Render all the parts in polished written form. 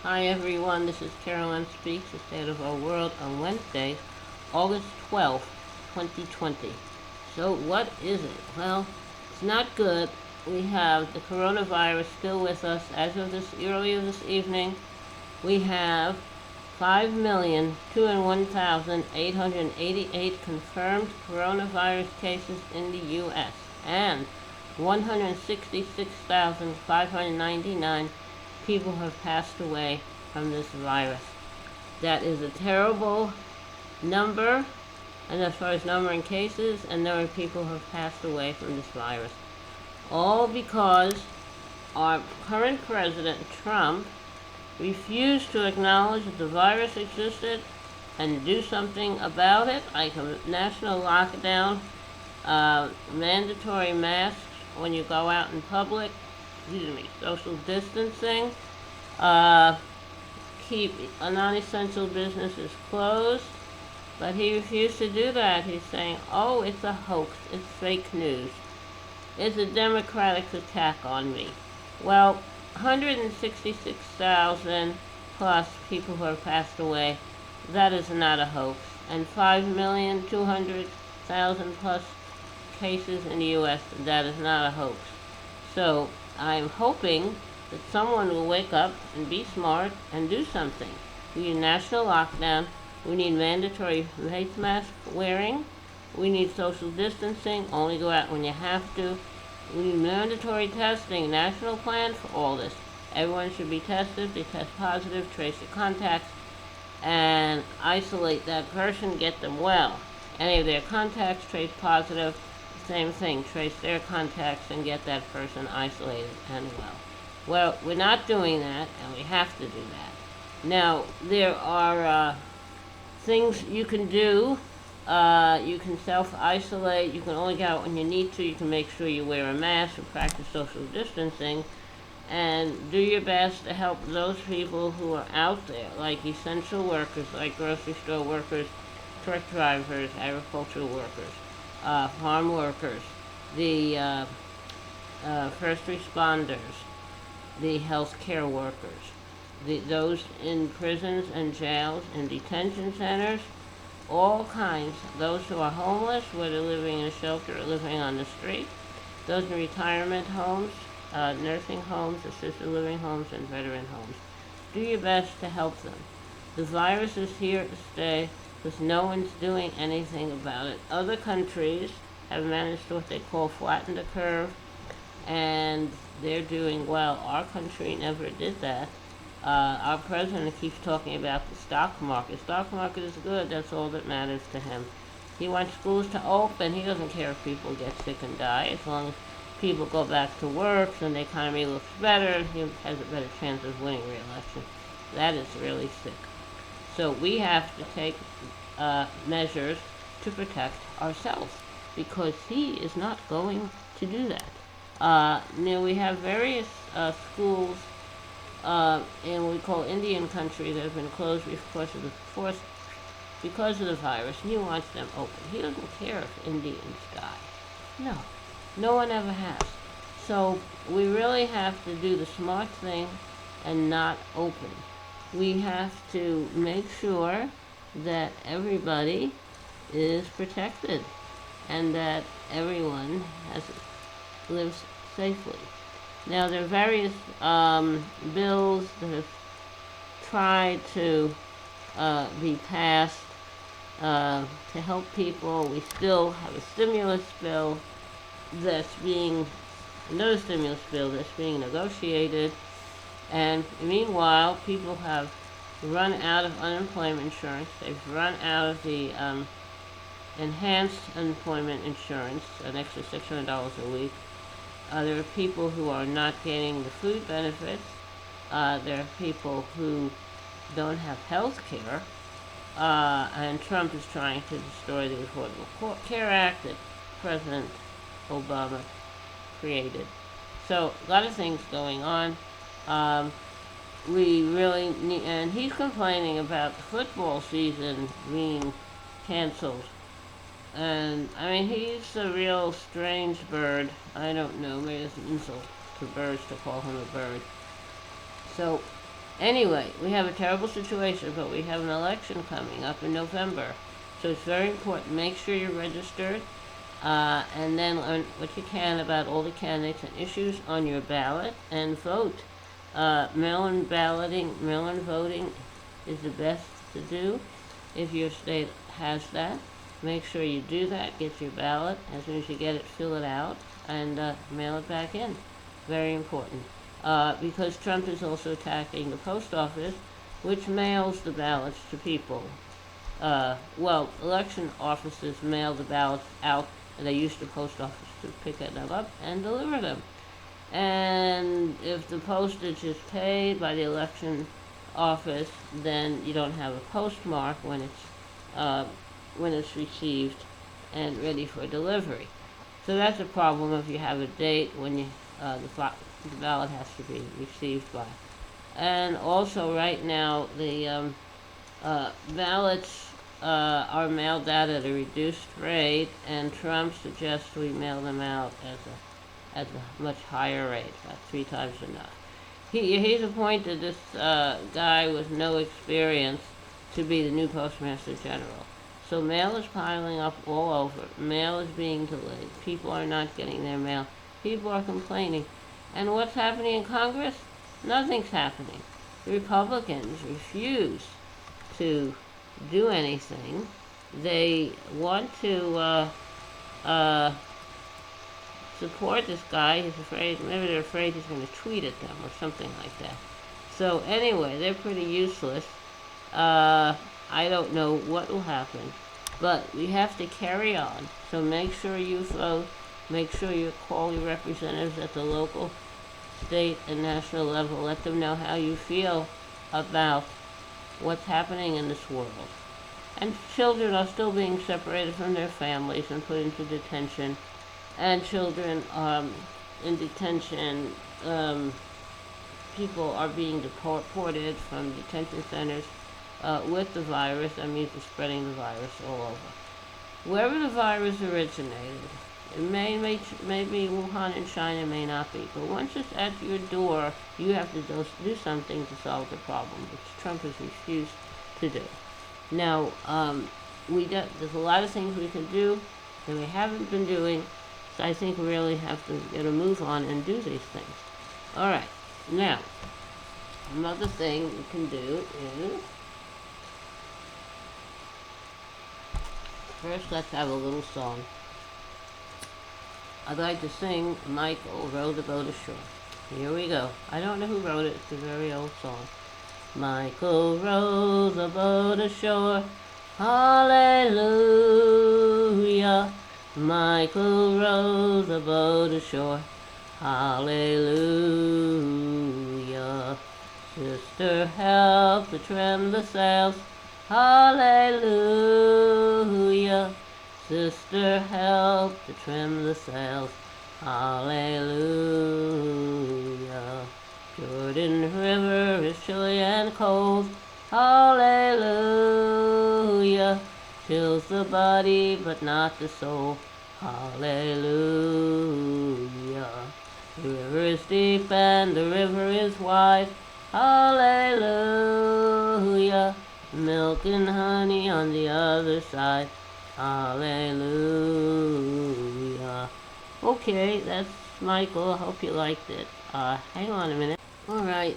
Hi everyone, this is Carolyn Speaks, the State of Our World on Wednesday, August 12th, 2020. So what is it? Well, it's not good. We have the coronavirus still with us. As of earlier this evening, we have 5,201,888 confirmed coronavirus cases in the U.S. and 166,599 people have passed away from this virus. That is a terrible number, and as far as number in cases and number of people who have passed away from this virus. All because our current president, Trump, refused to acknowledge that the virus existed and do something about it, like a national lockdown, mandatory masks when you go out in public, social distancing, uh, keep non-essential businesses closed, but he refused to do that. He's saying, oh, it's a hoax, it's fake news, it's a Democratic attack on me. Well, 166,000 plus people who have passed away, that is not a hoax, and 5,200,000 plus cases in the U.S., that is not a hoax. So I'm hoping that someone will wake up and be smart and do something. We need a national lockdown. We need mandatory face mask wearing. We need social distancing. Only go out when you have to. We need mandatory testing, national plan for all this. Everyone should be tested. They test positive, trace your contacts, and isolate that person, get them well. Any of their contacts trace positive, same thing, trace their contacts and get that person isolated and well. Well, we're not doing that, and we have to do that. Now, there are things you can do. You can self-isolate. You can only go out when you need to. You can make sure you wear a mask and practice social distancing. And do your best to help those people who are out there, like essential workers, like grocery store workers, truck drivers, agricultural workers, farm workers, the first responders, the health care workers, those in prisons and jails and detention centers, all kinds, those who are homeless, whether living in a shelter or living on the street, those in retirement homes, nursing homes, assisted living homes, and veteran homes. Do your best to help them. The virus is here to stay because no one's doing anything about it. Other countries have managed what they call flatten the curve, and they're doing well. Our country never did that. Our president keeps talking about the stock market. Stock market is good. That's all that matters to him. He wants schools to open. He doesn't care if people get sick and die. As long as people go back to work and the economy looks better, he has a better chance of winning re-election. That is really sick. So we have to take measures to protect ourselves because he is not going to do that. We have various schools in what we call Indian country that have been closed because of the virus, and he wants them open. He doesn't care if Indians die. No, no one ever has. So we really have to do the smart thing and not open. We have to make sure that everybody is protected and that everyone lives safely. Now, there are various bills that have tried to be passed to help people. We still have a stimulus bill another stimulus bill that's being negotiated. And meanwhile, people have run out of unemployment insurance. They've run out of the enhanced unemployment insurance, an extra $600 a week. There are people who are not getting the food benefits. There are people who don't have health care. And Trump is trying to destroy the Affordable Care Act that President Obama created. So a lot of things going on. We really need, and he's complaining about the football season being canceled. And I mean, he's a real strange bird. I don't know, maybe it's an insult to birds to call him a bird. So Anyway, we have a terrible situation, but we have an election coming up in November. So it's very important. Make sure you're registered, and then learn what you can about all the candidates and issues on your ballot, and vote. Mail-in balloting, mail-in voting is the best to do if your state has that. Make sure you do that. Get your ballot. As soon as you get it, fill it out and mail it back in. Very important. Because Trump is also attacking the post office, which mails the ballots to people. Well, election offices mail the ballots out, and they use the post office to pick them up and deliver them. And if the postage is paid by the election office, then you don't have a postmark when it's received and ready for delivery. So that's a problem if you have a date when the ballot has to be received by. And also, right now, the ballots are mailed out at a reduced rate, and Trump suggests we mail them out at a much higher rate, about 3 times enough. He's appointed this guy with no experience to be the new Postmaster General. So mail is piling up all over. Mail is being delayed. People are not getting their mail. People are complaining. And what's happening in Congress? Nothing's happening. The Republicans refuse to do anything. They want to support this guy. He's afraid, maybe they're afraid he's going to tweet at them or something like that. So anyway, they're pretty useless. I don't know what will happen, but we have to carry on. So make sure you vote. Make sure you call your representatives at the local, state, and national level. Let them know how you feel about what's happening in this world. And children are still being separated from their families and put into detention. And children in detention, people are being deported from detention centers with the virus. That means it's spreading the virus all over. Wherever the virus originated, it may be Wuhan in China, may not be. But once it's at your door, you have to do something to solve the problem, which Trump has refused to do. Now, there's a lot of things we can do that we haven't been doing, so I think we really have to get a move on and do these things. All right. Now, another thing we can do is, first let's have a little song. I'd like to sing Michael Row the Boat Ashore. Here we go. I don't know who wrote it. It's a very old song. Michael row the boat ashore. Hallelujah. Michael row the boat ashore. Hallelujah. Sister, help to trim the sails. Hallelujah. Sister, help to trim the sails. Hallelujah. Jordan River is chilly and cold. Hallelujah. Chills the body but not the soul. Hallelujah. The river is deep and the river is wide. Hallelujah. Milk and honey on the other side. Hallelujah. Okay, that's Michael. I hope you liked it. Hang on a minute. Alright,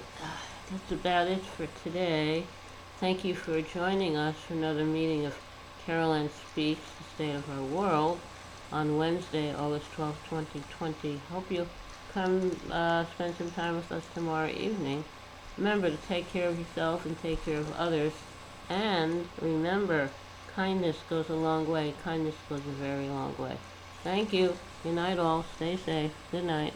that's about it for today. Thank you for joining us for another meeting of Carol Ann Speaks, The State of Our World, on Wednesday, August 12, 2020. Hope you come spend some time with us tomorrow evening. Remember to take care of yourself and take care of others. And remember, kindness goes a long way. Kindness goes a very long way. Thank you. Good night all. Stay safe. Good night.